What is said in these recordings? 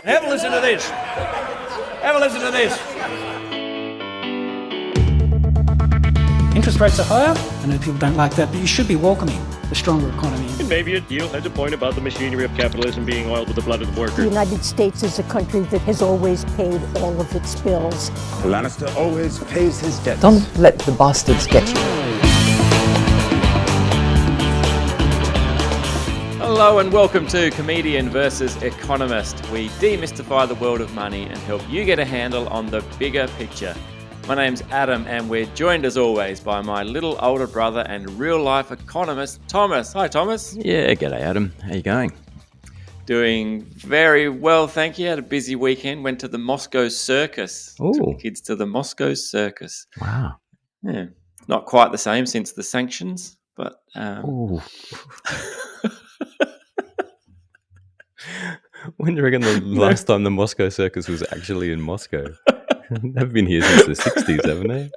Have a listen to this. Have a listen to this. Interest rates are higher. I know people don't like that, but you should be welcoming a stronger economy. And maybe a deal has a point about the machinery of capitalism being oiled with the blood of the The worker. United States is a country that has always paid all of its bills. Lannister always pays his debts. Don't let the bastards get you. Hello and welcome to Comedian versus Economist. We demystify the world of money and help you get a handle on the bigger picture. My name's Adam and we're joined as always by my little older brother and real-life economist, Thomas. Hi, Thomas. Yeah, g'day, Adam. How you going? Doing very well, thank you. Had a busy weekend. Went to the Moscow Circus. Ooh. Took the kids to the Moscow Circus. Wow. Yeah, not quite the same since the sanctions, but... Ooh. When do you reckon the last time the Moscow Circus was actually in Moscow? They've been here since the 60s, haven't they?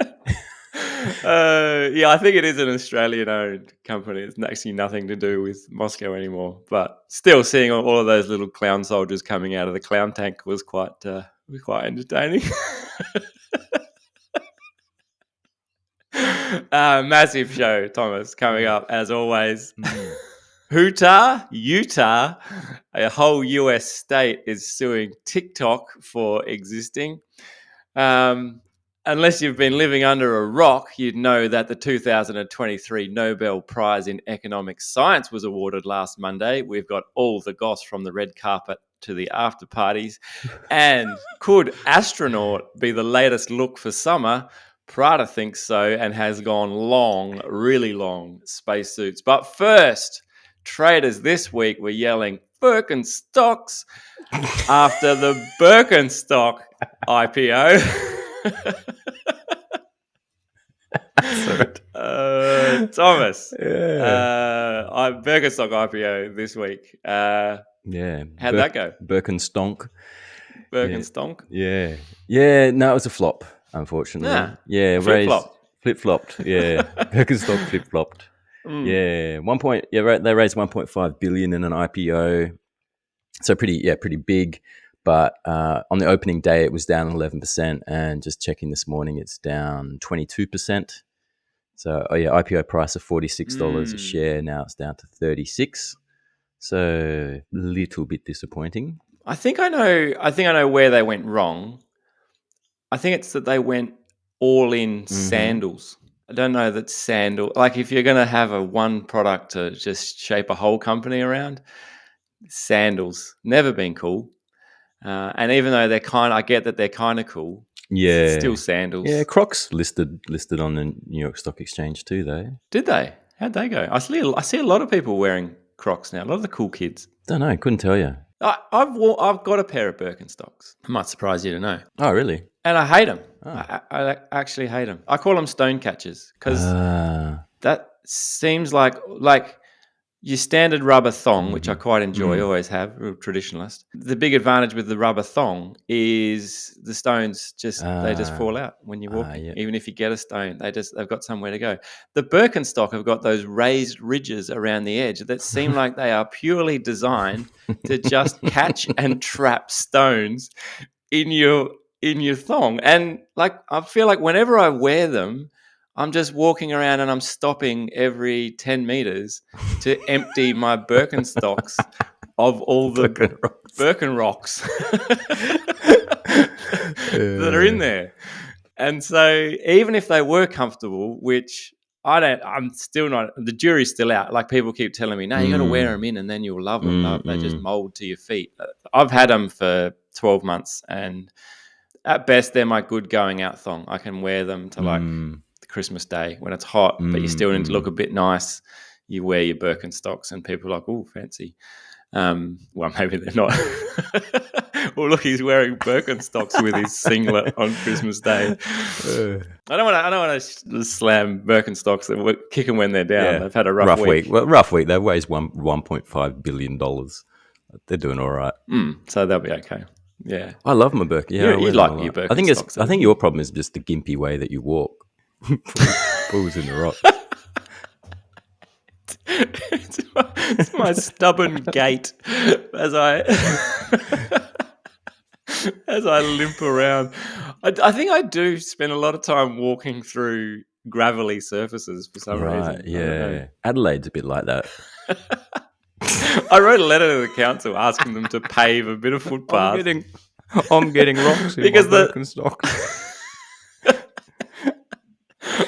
Yeah, I think it is an Australian-owned company. It's actually nothing to do with Moscow anymore. But still, seeing all of those little clown soldiers coming out of the clown tank was quite entertaining. Massive show, Thomas, coming up as always. Utah, a whole US state is suing TikTok for existing. Unless you've been living under a rock, you'd know that the 2023 Nobel Prize in Economic Science was awarded last Monday. We've got all the goss from the red carpet to the after parties. And could astronaut be the latest look for summer? Prada thinks so and has gone long, really long spacesuits. But first, traders this week were yelling Birkenstocks after the Birkenstonk IPO. Thomas, Birkenstonk IPO this week. Yeah. How'd that go? Birkenstonk. Birkenstonk? Yeah. Yeah, no, it was a flop, unfortunately. Nah. Yeah, flip-flopped. Yeah. Birkenstonk flip-flopped. Yeah, they raised 1.5 billion in an IPO, so pretty big. But on the opening day, it was down 11%, and just checking this morning, it's down 22%. So IPO price of $46 a share, now it's down to 36. So a little bit disappointing. I think I know where they went wrong. I think it's that they went all in sandals. I don't know that like if you're going to have a one product to just shape a whole company around, sandals, never been cool. And even though I get that they're kind of cool. Yeah. It's still sandals. Yeah, Crocs listed on the New York Stock Exchange too, though. Did they? How'd they go? I see a lot of people wearing Crocs now, a lot of the cool kids. Don't know, couldn't tell you. I've got a pair of Birkenstocks. I might surprise you to know. Oh, really? And I hate them. Oh. I actually hate them. I call them stone catchers because that seems like your standard rubber thong, which I quite enjoy, always have, real traditionalist. The big advantage with the rubber thong is the stones they just fall out when you walk. Yeah. Even if you get a stone, they've got somewhere to go. The Birkenstock have got those raised ridges around the edge that seem like they are purely designed to just catch and trap stones in your thong. And like I feel like whenever I wear them, I'm just walking around and I'm stopping every 10 meters to empty my Birkenstocks of all the Birken rocks that are in there. And so even if they were comfortable, which I'm still not, the jury's still out. Like people keep telling me, no, you got to wear them in and then you'll love them. They just mold to your feet. I've had them for 12 months and at best they're my good going out thong. I can wear them to Christmas Day when it's hot, but you still need to look a bit nice. You wear your Birkenstocks and people are like, oh, fancy. Well, maybe they're not. Well, look, he's wearing Birkenstocks with his singlet on Christmas Day. I don't want to slam Birkenstocks that kick them when they're down. Yeah. They've had a rough week. Well, rough week. They raised $1.5 billion. They're doing all right. So they'll be okay. Yeah, I love my Birkenstocks. Yeah, you like your Birkenstocks. I think your problem is just the gimpy way that you walk. Pulls in the rock. It's my stubborn gait as I as I limp around. I think I do spend a lot of time walking through gravelly surfaces for some reason. Right, I don't know. yeah. Adelaide's a bit like that. I wrote a letter to the council asking them to pave a bit of footpath. I'm getting rocks in Because my the- Birkenstock.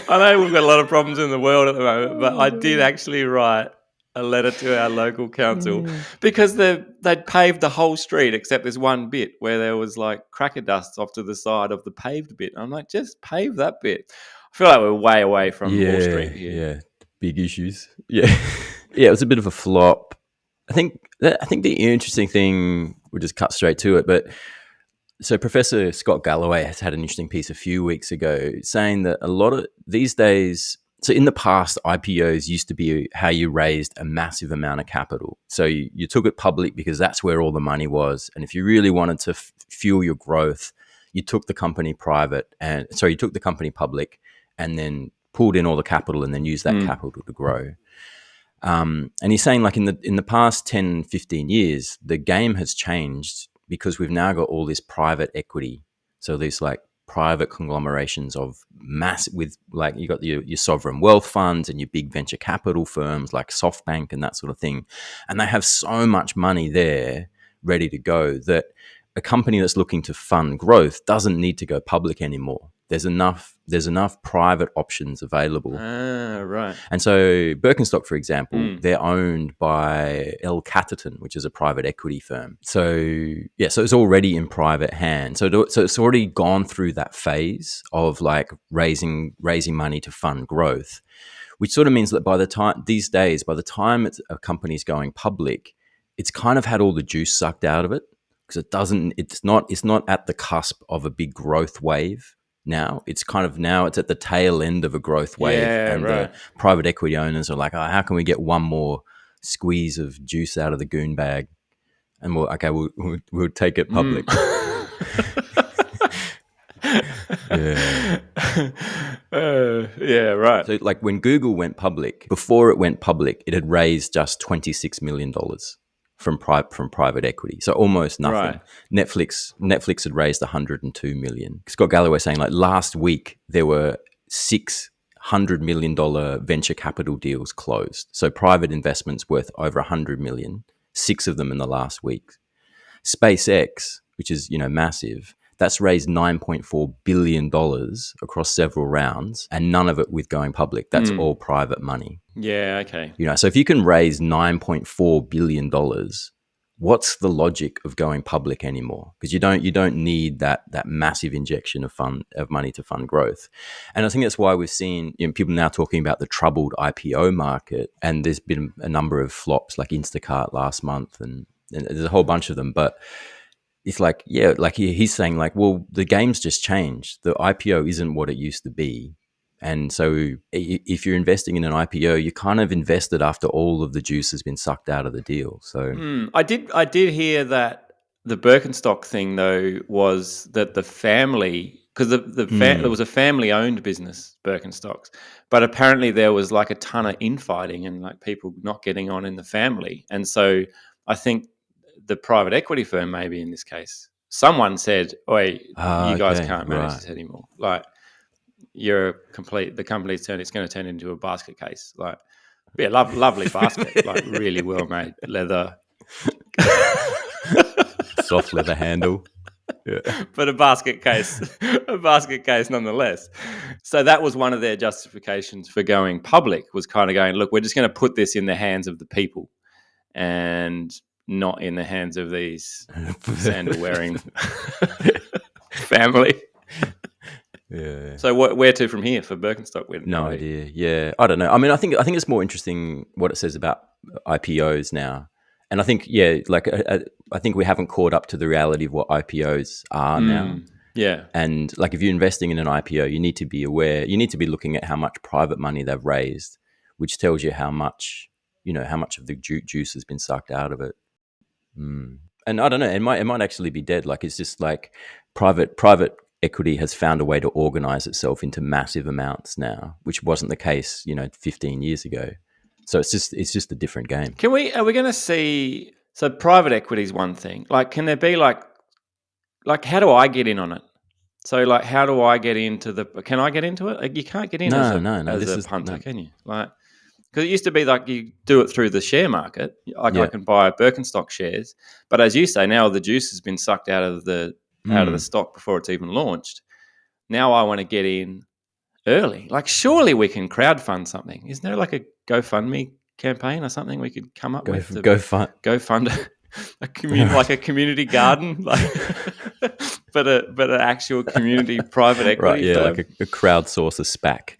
I know we've got a lot of problems in the world at the moment, but I did actually write a letter to our local council because they'd paved the whole street except this one bit where there was like cracker dust off to the side of the paved bit. I'm like, just pave that bit. I feel like we're way away from Wall Street here. Yeah, big issues. Yeah, yeah, it was a bit of a flop. I think the interesting thing, we'll just cut straight to it, but so Professor Scott Galloway has had an interesting piece a few weeks ago saying that a lot of these days, so in the past, IPOs used to be how you raised a massive amount of capital. So you took it public because that's where all the money was. And if you really wanted to fuel your growth, you took the company public and then pulled in all the capital and then used that capital to grow. And he's saying like in the past 10, 15 years, the game has changed because we've now got all this private equity. So there's like private conglomerations of mass with like you got your sovereign wealth funds and your big venture capital firms like SoftBank and that sort of thing. And they have so much money there ready to go that a company that's looking to fund growth doesn't need to go public anymore. There's enough private options available. Ah, right. And so Birkenstock, for example, they're owned by L. Catterton, which is a private equity firm. So yeah, so it's already in private hands. So it's already gone through that phase of like raising money to fund growth, which sort of means that by the time a company's going public, it's kind of had all the juice sucked out of it because it's not at the cusp of a big growth wave. Now it's at the tail end of a growth wave, the private equity owners are like, oh, how can we get one more squeeze of juice out of the goon bag? And we'll take it public. Yeah, right. So like when Google went public, before it went public, it had raised just $26 million from private equity, so almost nothing. Right. Netflix had raised 102 million. Scott Galloway saying like last week there were $600 million venture capital deals closed. So private investments worth over 100 million. 6 of them in the last week. SpaceX, which is massive, that's raised $9.4 billion across several rounds, and none of it with going public. That's all private money. Yeah, okay. So if you can raise $9.4 billion, what's the logic of going public anymore? Because you don't need that massive injection of money to fund growth. And I think that's why we've seen people now talking about the troubled IPO market, and there's been a number of flops like Instacart last month, and there's a whole bunch of them, but it's like, yeah, like he's saying like, well, the game's just changed. The IPO isn't what it used to be. And so if you're investing in an IPO, you kind of invested after all of the juice has been sucked out of the deal. So I did hear that the Birkenstock thing though was that the family, because there was a family-owned business, Birkenstocks, but apparently there was like a ton of infighting and like people not getting on in the family. And so I think the private equity firm, maybe in this case, someone said, "Oi, you guys can't manage this anymore. Like, the company's it's going to turn into a basket case. Like, yeah, lovely basket, like really well made leather, soft leather handle." Yeah. But a basket case nonetheless. So that was one of their justifications for going public, was kind of going, look, we're just going to put this in the hands of the people and not in the hands of these sandal-wearing family. Yeah. So where to from here for Birkenstock? No idea. Yeah, I don't know. I mean, I think it's more interesting what it says about IPOs now. And I think, I think we haven't caught up to the reality of what IPOs are now. Yeah. And like if you're investing in an IPO, you need to be aware, you need to be looking at how much private money they've raised, which tells you how much of the juice has been sucked out of it. And I don't know, it might actually be dead. Like it's just like private equity has found a way to organize itself into massive amounts now, which wasn't the case, 15 years ago. So it's just a different game. Are we going to see? So private equity is one thing. Like, can there be like like, how do I get in on it? So, like, how do I get into can I get into it? Like, you can't get in as a punter, can you? Like, because it used to be like you do it through the share market. Like, I can buy Birkenstonk shares, but as you say, now the juice has been sucked out of the stock before it's even launched. Now I want to get in early. Like, surely we can crowdfund something. Isn't there like a GoFundMe campaign or something we could come up with? Go fund a community garden, like, but an actual community private equity. Right, yeah, firm. like a crowdsource a SPAC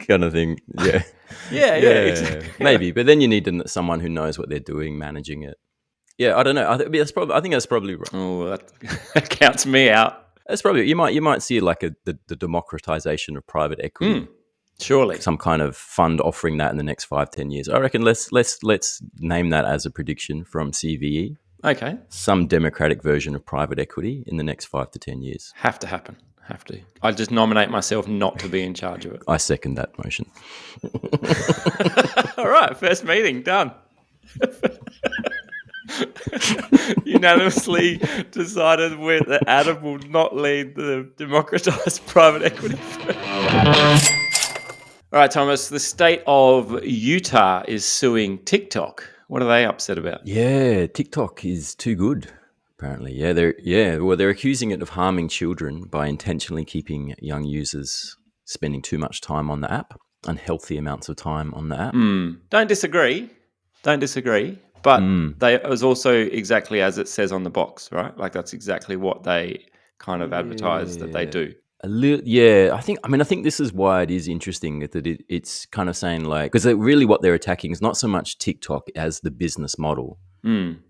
kind of thing. Yeah. Yeah, exactly. Maybe, but then you need someone who knows what they're doing, managing it. Yeah, I don't know. I think that's probably right. Oh, that counts me out. That's probably you might see like the democratization of private equity. Surely, some kind of fund offering that in the next 5-10 years. I reckon let's name that as a prediction from CVE. Okay, some democratic version of private equity in the next 5 to 10 years. Have to happen. Have to. I just nominate myself not to be in charge of it. I second that motion. All right, first meeting done. Unanimously decided that Adam will not lead the democratized private equity firm. All right, Thomas, the state of Utah is suing TikTok. What are they upset about? Yeah, TikTok is too good, apparently. They're accusing it of harming children by intentionally keeping young users spending too much time on the app, unhealthy amounts of time on the app. Don't disagree. But it was also exactly as it says on the box, right? Like, that's exactly what they kind of advertise that they do. I think this is why it is interesting that it's kind of saying, like, because really what they're attacking is not so much TikTok as the business model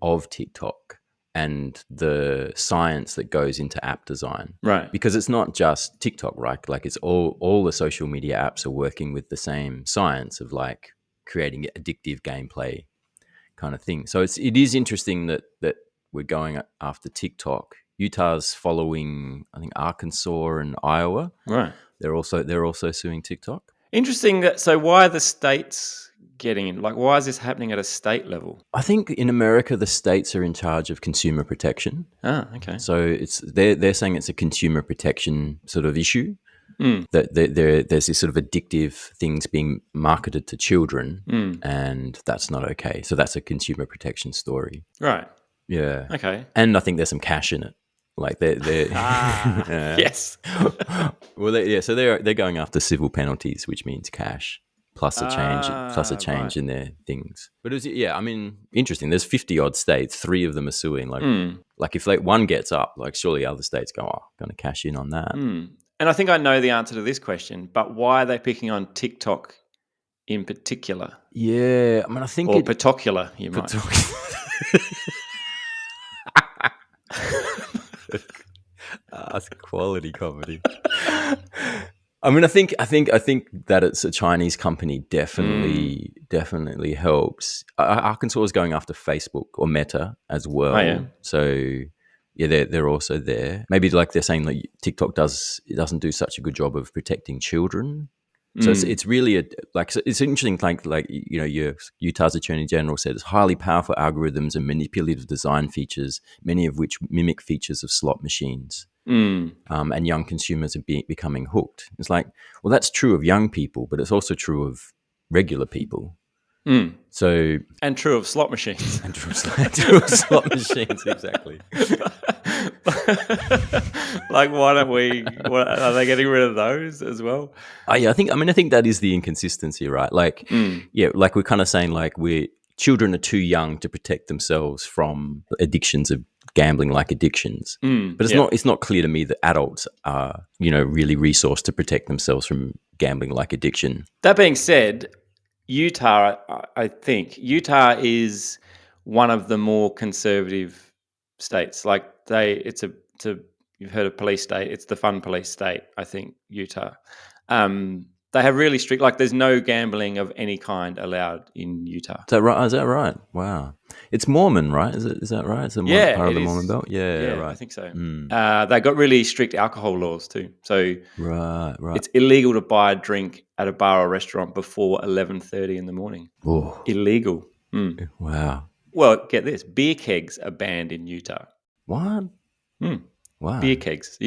of TikTok and the science that goes into app design, right? Because it's not just TikTok, right? Like, it's all the social media apps are working with the same science of like creating addictive gameplay kind of thing. So it is interesting that we're going after TikTok. Utah's following, I think, Arkansas and Iowa. Right. They're also suing TikTok. Interesting. So why are the states getting in? Like, why is this happening at a state level? I think in America, the states are in charge of consumer protection. Ah, okay. So they're saying it's a consumer protection sort of issue. That there's this sort of addictive things being marketed to children, and that's not okay. So that's a consumer protection story. Right. Yeah. Okay. And I think there's some cash in it. Like they're yes. Well, so they're going after civil penalties, which means cash plus a change in their things. But interesting. There's 50 odd states. 3 of them are suing. Like if one gets up, like surely other states go, going to cash in on that. And I think I know the answer to this question, but why are they picking on TikTok in particular? Yeah, I think particular, you might. That's quality comedy. I think that it's a Chinese company definitely helps. Arkansas is going after Facebook or Meta as well. Oh, yeah. So yeah, they're also there. Maybe like they're saying like TikTok doesn't do such a good job of protecting children. So it's really it's interesting. Like your Utah's Attorney General said, it's highly powerful algorithms and manipulative design features, many of which mimic features of slot machines. And young consumers are becoming hooked. It's like, well, that's true of young people, but it's also true of regular people. So and true of slot machines. And true of slot machines, exactly. Like, why don't we? Are they getting rid of those as well? I think that is the inconsistency, right? Like, like we're kind of saying, like, children are too young to protect themselves from addictions of gambling, like addictions. But it's not clear to me that adults are, really resourced to protect themselves from gambling, like addiction. That being said, Utah, I think Utah is one of the more conservative states. Like you've heard of police state. It's the fun police state, I think, Utah. They have really strict, like there's no gambling of any kind allowed in Utah. Is that right? Wow. It's Mormon, right? Is that right? It's part of the Mormon belt? Yeah, right. I think so. They got really strict alcohol laws too. So right. It's illegal to buy a drink at a bar or restaurant before 11:30 in the morning. Oh. Illegal. Wow. Well, get this. Beer kegs are banned in Utah. What? Wow. Beer kegs.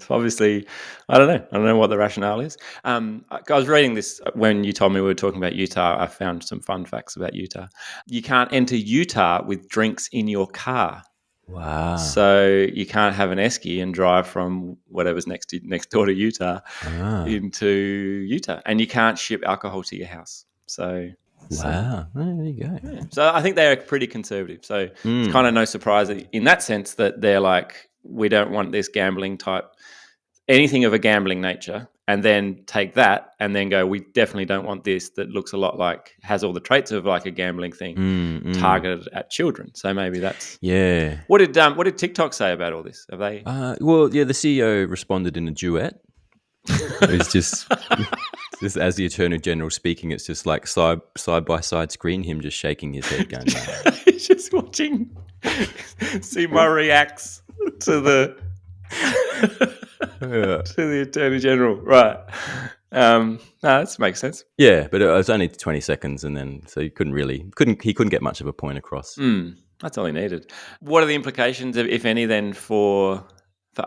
Obviously, I don't know. I don't know what the rationale is. I was reading this when you told me we were talking about Utah. I found some fun facts about Utah. You can't enter Utah with drinks in your car. Wow. So you can't have an esky and drive from whatever's next door to Utah into Utah. And you can't ship alcohol to your house. So Wow. Oh, there you go. yeah. So I think they're pretty conservative. So it's kind of no surprise in that sense that they're like, we don't want this gambling type, anything of a gambling nature, and then take that and then go, we definitely don't want this that looks a lot like, has all the traits of like a gambling thing targeted at children. So maybe that's... Yeah. What did TikTok say about all this? Have they... Well, yeah, the CEO responded in a duet. It's just as the Attorney General speaking, it's just like side by side screen, him just shaking his head going, no. He's just watching, see my reacts to the to the Attorney General. Right. No, that makes sense. Yeah, but it was only 20 seconds, and then so he couldn't get much of a point across. That's all he needed. What are the implications, if any, then for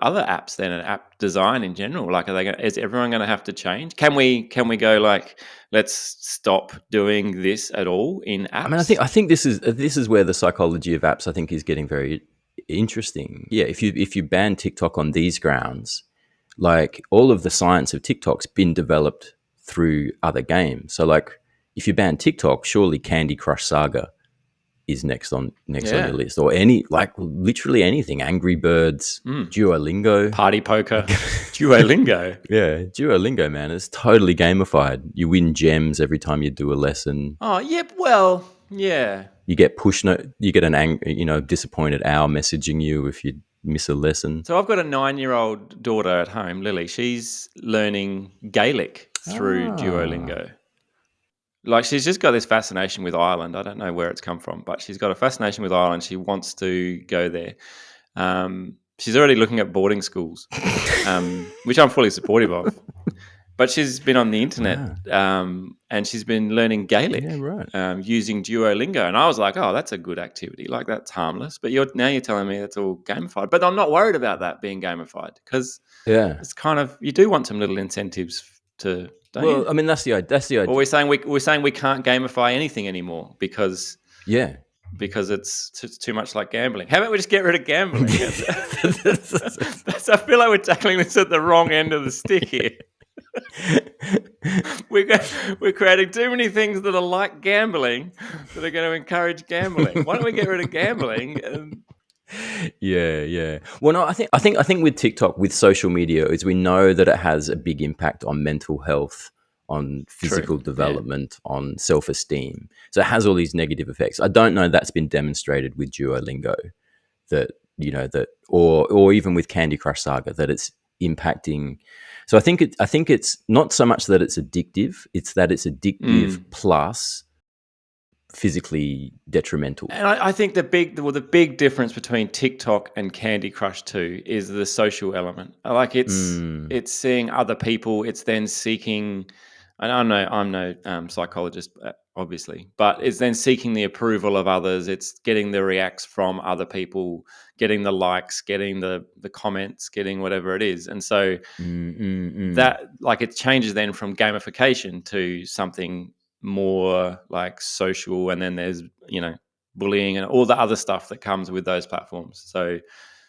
other apps then, and app design in general? Like, is everyone going to have to change? Can we go like, let's stop doing this at all in apps? I mean, I think this is where the psychology of apps I think is getting very interesting. Yeah, if you ban TikTok on these grounds, like all of the science of TikTok's been developed through other games. So like, if you ban TikTok, surely Candy Crush Saga is next on your list, or literally anything. Angry Birds, Duolingo, Party Poker, Duolingo. Yeah, Duolingo, man, it's totally gamified. You win gems every time you do a lesson. Oh, yep. Well, yeah. You get you get an disappointed owl messaging you if you miss a lesson. So I've got a 9-year-old daughter at home, Lily. She's learning Gaelic through Duolingo. Like, she's just got this fascination with Ireland. I don't know where it's come from, but she's got a fascination with Ireland. She wants to go there. She's already looking at boarding schools, which I'm fully supportive of. But she's been on the internet and she's been learning Gaelic using Duolingo. And I was like, oh, that's a good activity. Like, that's harmless. But now you're telling me it's all gamified. But I'm not worried about that being gamified, because it's kind of, you do want some little incentives to... Well, I mean, that's the idea. Or we're saying we can't gamify anything anymore because it's too much like gambling. How about we just get rid of gambling? I feel like we're tackling this at the wrong end of the stick here. We're creating too many things that are like gambling that are going to encourage gambling. Why don't we get rid of gambling? Yeah. Well, no, I think with TikTok, with social media, is we know that it has a big impact on mental health, on physical development, on self-esteem. So it has all these negative effects. I don't know that's been demonstrated with Duolingo, or even with Candy Crush Saga, that it's impacting. So I think it's not so much that it's addictive; it's that it's addictive plus physically detrimental. And I think the big difference between TikTok and Candy Crush 2 is the social element. Like, it's seeing other people. It's then seeking. And I'm no psychologist, obviously, but it's then seeking the approval of others. It's getting the reacts from other people, getting the likes, getting the comments, getting whatever it is. And so that, like, it changes then from gamification to something more like social, and then there's bullying and all the other stuff that comes with those platforms. So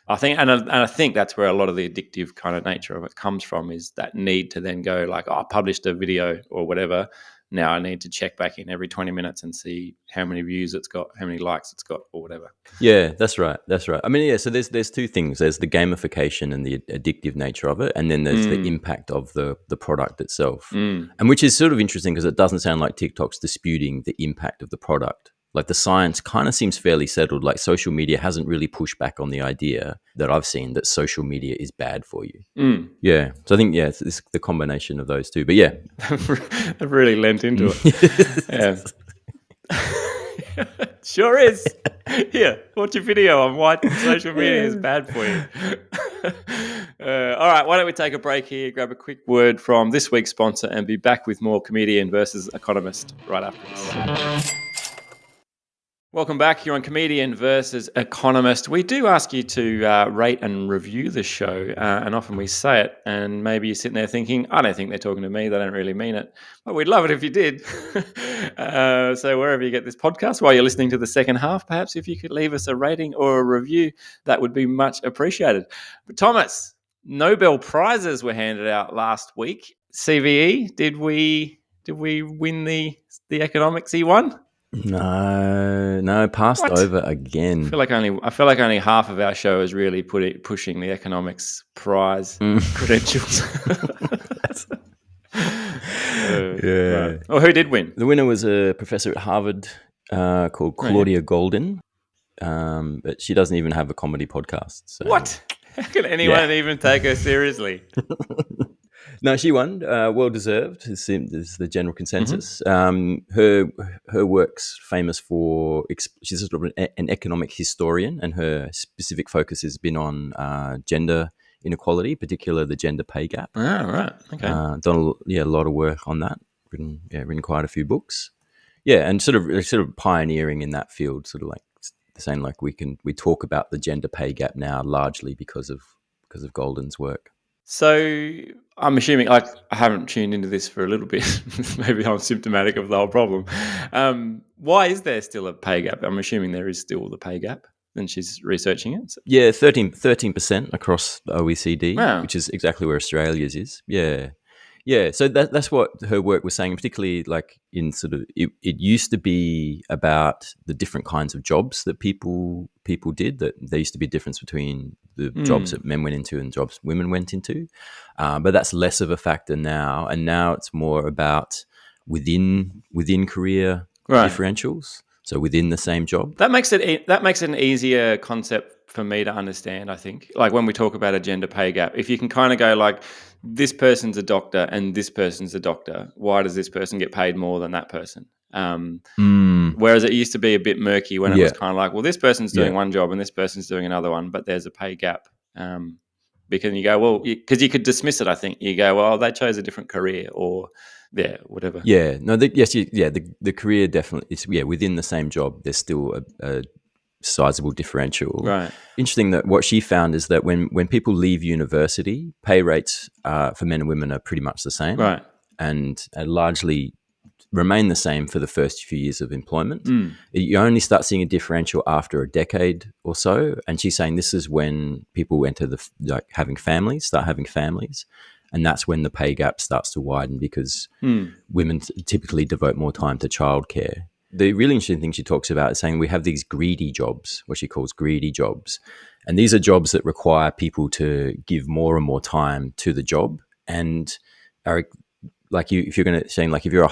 I think, and I think that's where a lot of the addictive kind of nature of it comes from, is that need to then go like, oh, I published a video or whatever. Now I need to check back in every 20 minutes and see how many views it's got, how many likes it's got, or whatever. Yeah, that's right. I mean, yeah, so there's two things. There's the gamification and the addictive nature of it, and then there's the impact of the product itself. And which is sort of interesting, because it doesn't sound like TikTok's disputing the impact of the product. Like, the science kind of seems fairly settled. Like, social media hasn't really pushed back on the idea that I've seen that social media is bad for you. Yeah. So I think, it's the combination of those two. But yeah. I've really lent into it. Sure is. Here, watch a video on why social media is bad for you. All right, why don't we take a break here, grab a quick word from this week's sponsor, and be back with more Comedian versus Economist right after this. Welcome back. You're on Comedian versus Economist. We do ask you to rate and review the show, and often we say it, and maybe you're sitting there thinking, I don't think they're talking to me, they don't really mean it. But we'd love it if you did. So wherever you get this podcast, while you're listening to the second half, perhaps if you could leave us a rating or a review, that would be much appreciated. But Thomas, Nobel Prizes were handed out last week. CVE, did we win the economics E1? No, passed What? over again. I feel like only half of our show is really pushing the economics prize credentials. Yeah. Right. Well, who did win? The winner was a professor at Harvard called Claudia Golden, but she doesn't even have a comedy podcast. So. What? How can anyone even take her seriously? No, she won. Well deserved. Is the general consensus. Her work's famous for she's sort of an economic historian, and her specific focus has been on gender inequality, particularly the gender pay gap. Oh, right. Okay. Done a lot of work on that. Written quite a few books. Yeah, and sort of pioneering in that field. Sort of like saying like we talk about the gender pay gap now largely because of Golden's work. So I'm assuming, like, I haven't tuned into this for a little bit. Maybe I'm symptomatic of the whole problem. Why is there still a pay gap? I'm assuming there is still the pay gap, and she's researching it. So. Yeah, 13% across the OECD, Wow. which is exactly where Australia's is. Yeah. So that's what her work was saying, particularly like in sort of it used to be about the different kinds of jobs that people did. That there used to be a difference between the jobs that men went into and jobs women went into, but that's less of a factor now. And now it's more about within career differentials. So within the same job, that makes it an easier concept for me to understand. I think, like when we talk about a gender pay gap, if you can kind of go like, this person's a doctor and this person's a doctor, why does this person get paid more than that person? Whereas it used to be a bit murky when it was kind of like, well, this person's doing one job and this person's doing another one, but there's a pay gap. Because you go, well, because you could dismiss it. I think you go, well, they chose a different career, or whatever. Yeah, no, the career definitely is. Yeah, within the same job, there's still a sizable differential. Right. Interesting that what she found is that when people leave university, pay rates for men and women are pretty much the same, right, and largely remain the same for the first few years of employment. You only start seeing a differential after a decade or so, and she's saying this is when people enter start having families, and that's when the pay gap starts to widen because women typically devote more time to childcare. The really interesting thing she talks about is saying we have these greedy jobs, what she calls greedy jobs. And these are jobs that require people to give more and more time to the job. And are like if you're going to saying like if you're a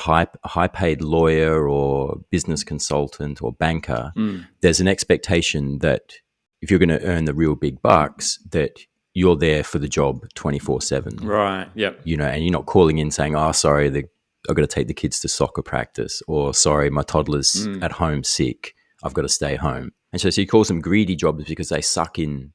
high paid lawyer or business consultant or banker, there's an expectation that if you're going to earn the real big bucks, that you're there for the job 24/7. Right. Yep. You know, and you're not calling in saying, "Oh, sorry, I've got to take the kids to soccer practice," or "Sorry, my toddler's at home sick. I've got to stay home." And so he calls them greedy jobs because they suck in.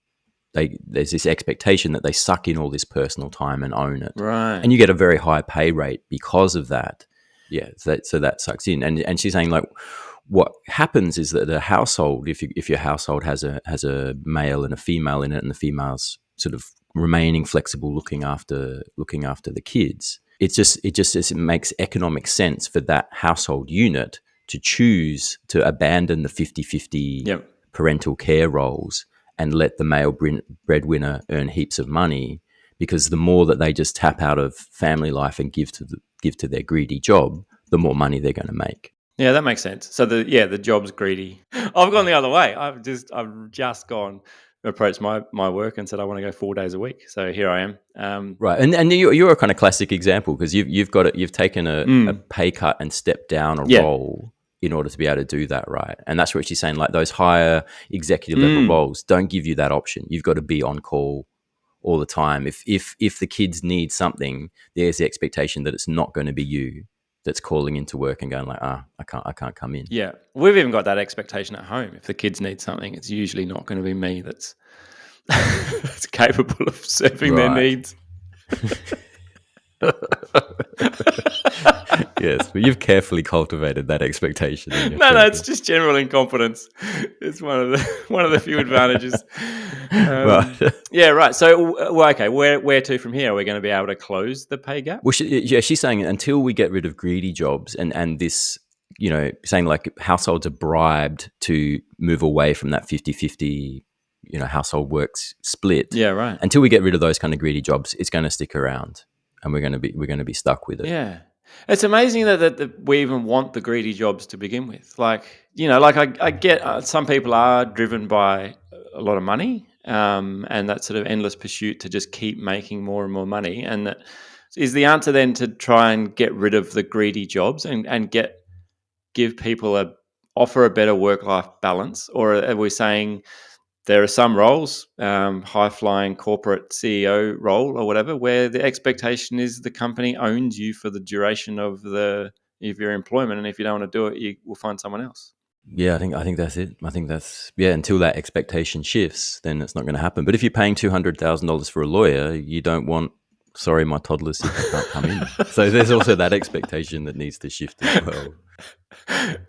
There's this expectation that they suck in all this personal time and own it. Right. And you get a very high pay rate because of that. Yeah. So that sucks in. And she's saying like, what happens is that the household, if your household has a male and a female in it, and the female's sort of remaining flexible, looking after the kids, it makes economic sense for that household unit to choose to abandon the 50-50 parental care roles and let the male breadwinner earn heaps of money, because the more that they just tap out of family life and give to their greedy job, the more money they're going to make. Yeah, that makes sense. So the job's greedy. I've gone the other way. I've just gone approached my work and said I want to go 4 days a week. So here I am. Right, and you're a kind of classic example because you've taken a pay cut and stepped down a role in order to be able to do that, right? And that's what she's saying. Like those higher executive level roles don't give you that option. You've got to be on call all the time. If the kids need something, there's the expectation that it's not going to be you that's calling into work and going like, I can't come in. Yeah, we've even got that expectation at home. If the kids need something, it's usually not going to be me that's capable of serving their needs. Yes, but you've carefully cultivated that expectation. In your No, thinking. it's just general incompetence. It's one of the few advantages. Well, Yeah, right. So, well, okay, where to from here? Are we going to be able to close the pay gap? well, she's saying until we get rid of greedy jobs and this, saying like households are bribed to move away from that 50-50, household works split. Yeah, right. Until we get rid of those kind of greedy jobs, it's going to stick around, and we're going to be stuck with it. Yeah. It's amazing that we even want the greedy jobs to begin with. I get some people are driven by a lot of money, and that sort of endless pursuit to just keep making more and more money. And that is the answer then to try and get rid of the greedy jobs and give people offer a better work-life balance? Or are we saying there are some roles, high-flying corporate CEO role or whatever, where the expectation is the company owns you for the duration of your employment, and if you don't want to do it, you will find someone else. Yeah, I think that's it. I think that's until that expectation shifts, then it's not going to happen. But if you're paying $200,000 for a lawyer, you don't want. Sorry, my toddler's sick, I can't come in. So there's also that expectation that needs to shift as well.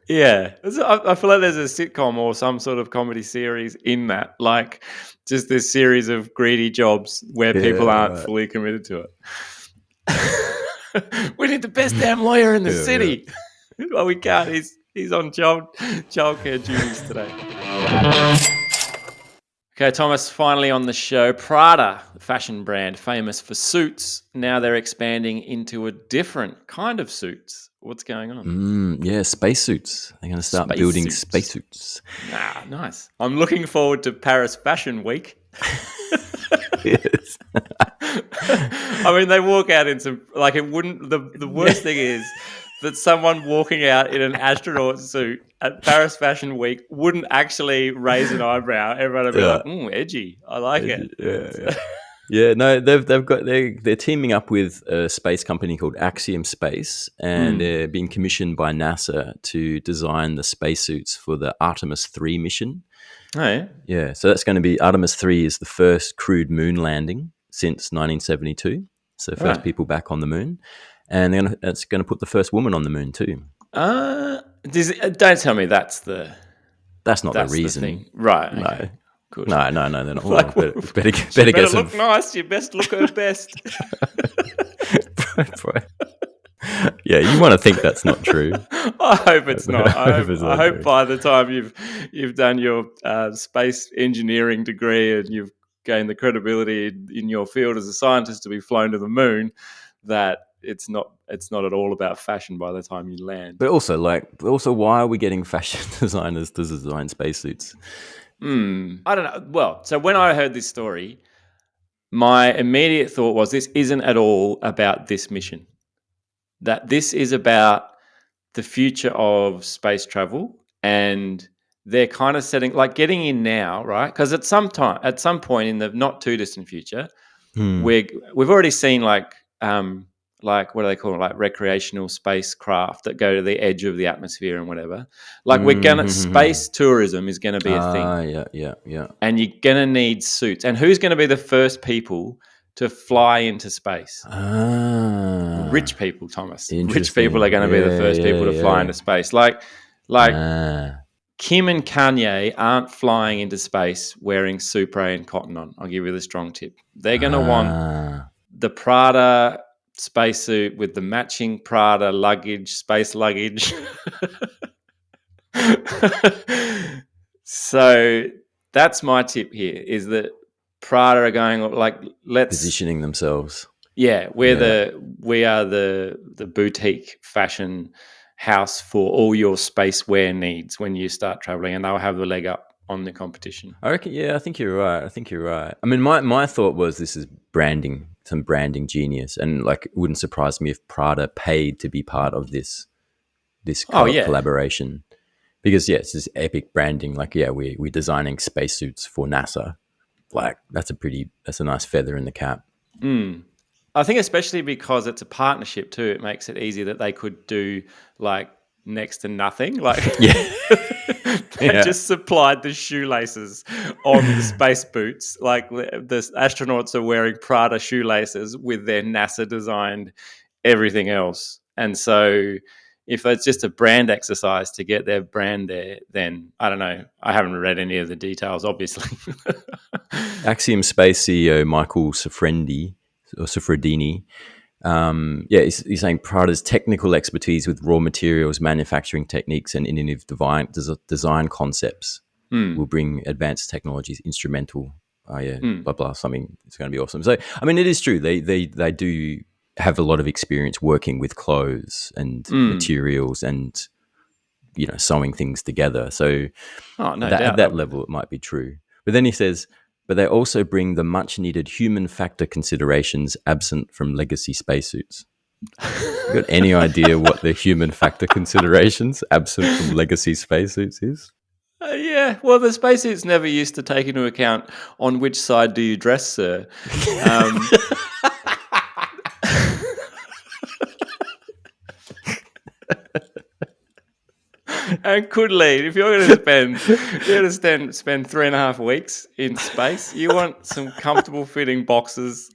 Yeah, I feel like there's a sitcom or some sort of comedy series in that, like just this series of greedy jobs where people aren't fully committed to it. We need the best damn lawyer in the city. Well, we can't. He's on childcare duties today. Okay, Thomas, finally on the show. Prada, the fashion brand famous for suits, now they're expanding into a different kind of suits. What's going on? Spacesuits. They're going to start building spacesuits. Ah, nice. I'm looking forward to Paris Fashion Week. Yes. I mean, they walk out in some, like, it wouldn't, the worst thing is that someone walking out in an astronaut suit at Paris Fashion Week wouldn't actually raise an eyebrow. Everyone would be like, edgy. I like it. Yeah. Yeah, no, they're teaming up with a space company called Axiom Space, and they're being commissioned by NASA to design the spacesuits for the Artemis 3 mission. Oh, yeah? Yeah, so that's going to be Artemis 3 is the first crewed moon landing since 1972. So first people back on the moon, and it's going to put the first woman on the moon too. Don't tell me that's not the reason, the thing. Right? No. Okay. Good. No, they're not. Like, better better get some. look nice. You best look her best. Yeah, you want to think that's not true. I hope it's not. I hope true. by the time you've done your space engineering degree and you've gained the credibility in your field as a scientist to be flown to the moon, that it's not at all about fashion by the time you land. But also, why are we getting fashion designers to design spacesuits? I don't know. Well, so when I heard this story, my immediate thought was this isn't at all about this mission. That this is about the future of space travel, and they're kind of getting in now, right? Because at some point in the not too distant future, we've already seen what do they call it? Like recreational spacecraft that go to the edge of the atmosphere and whatever. Like space tourism is gonna be a thing. Yeah. And you're gonna need suits. And who's gonna be the first people to fly into space? Rich people, Thomas. Rich people are gonna be the first people to fly into space. Like Kim and Kanye aren't flying into space wearing Supre and cotton on. I'll give you the strong tip. They're gonna want the Prada spacesuit with the matching Prada space luggage. So that's my tip here, is that Prada are going positioning themselves. Yeah, we are the boutique fashion house for all your space wear needs when you start traveling, and they'll have the leg up on the competition. I reckon. Yeah, I think you're right. I mean, my thought was this is branding, some branding genius, and it wouldn't surprise me if Prada paid to be part of this collaboration, because it's this epic branding. We're designing spacesuits for NASA. That's a nice feather in the cap. I think especially because it's a partnership too, it makes it easy that they could do next to nothing. They just supplied the shoelaces on the space boots. The astronauts are wearing Prada shoelaces with their NASA designed everything else. And so if it's just a brand exercise to get their brand there, then I don't know. I haven't read any of the details, obviously. Axiom Space CEO Michael Sofredini, he's saying Prada's technical expertise with raw materials, manufacturing techniques, and innovative design concepts will bring advanced technologies instrumental. Blah blah. Something. It's going to be awesome. So, I mean, it is true. They do have a lot of experience working with clothes and materials and sewing things together. So, at that level, it might be true. But then he says, but they also bring the much-needed human factor considerations absent from legacy spacesuits. You got any idea what the human factor considerations absent from legacy spacesuits is? Yeah, well, the spacesuits never used to take into account on which side do you dress, sir. And could lead. If you're going to spend 3.5 weeks in space, you want some comfortable fitting boxes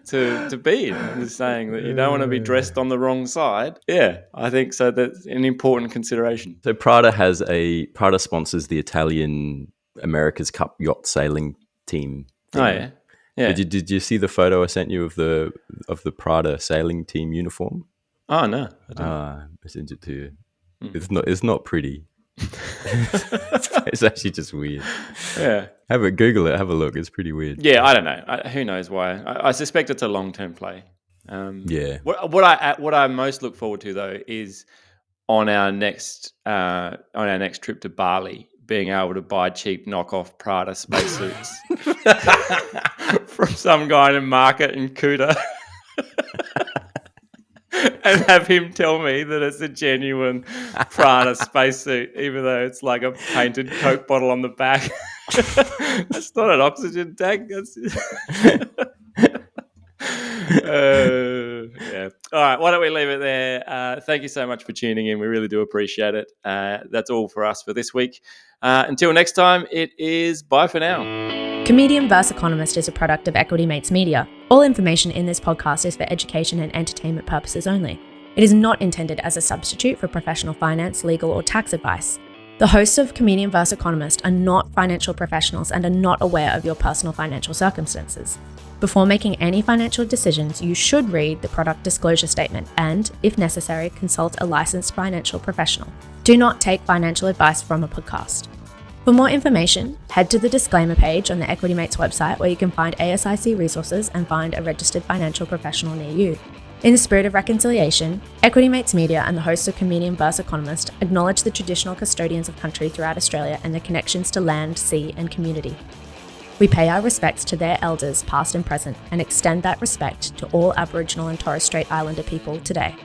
to be in. I'm just saying that you don't want to be dressed on the wrong side. Yeah, I think so. That's an important consideration. So Prada sponsors the Italian America's Cup yacht sailing team thing. Oh yeah. Yeah. Did you see the photo I sent you of the Prada sailing team uniform? Oh no, I didn't. I sent it to you. It's not pretty. It's actually just weird. Yeah. Google it. Have a look. It's pretty weird. Yeah, I don't know. Who knows why? I suspect it's a long-term play. Yeah. What I most look forward to though is on our next trip to Bali, being able to buy cheap knockoff Prada spacesuits from some guy in a market in Kuta. And have him tell me that it's a genuine Prada spacesuit, even though it's like a painted Coke bottle on the back. That's not an oxygen tank. That's yeah. All right, why don't we leave it there? Thank you so much for tuning in. We really do appreciate it. That's all for us for this week. Until next time, it is bye for now. Comedian V Economist is a product of Equity Mates Media. All information in this podcast is for education and entertainment purposes only. It is not intended as a substitute for professional finance, legal, or tax advice. The hosts of Comedian V Economist are not financial professionals and are not aware of your personal financial circumstances. Before making any financial decisions, you should read the product disclosure statement and, if necessary, consult a licensed financial professional. Do not take financial advice from a podcast. For more information, head to the disclaimer page on the Equity Mates website where you can find ASIC resources and find a registered financial professional near you. In the spirit of reconciliation, Equity Mates Media and the hosts of Comedian V Economist acknowledge the traditional custodians of country throughout Australia and their connections to land, sea and community. We pay our respects to their elders past and present and extend that respect to all Aboriginal and Torres Strait Islander people today.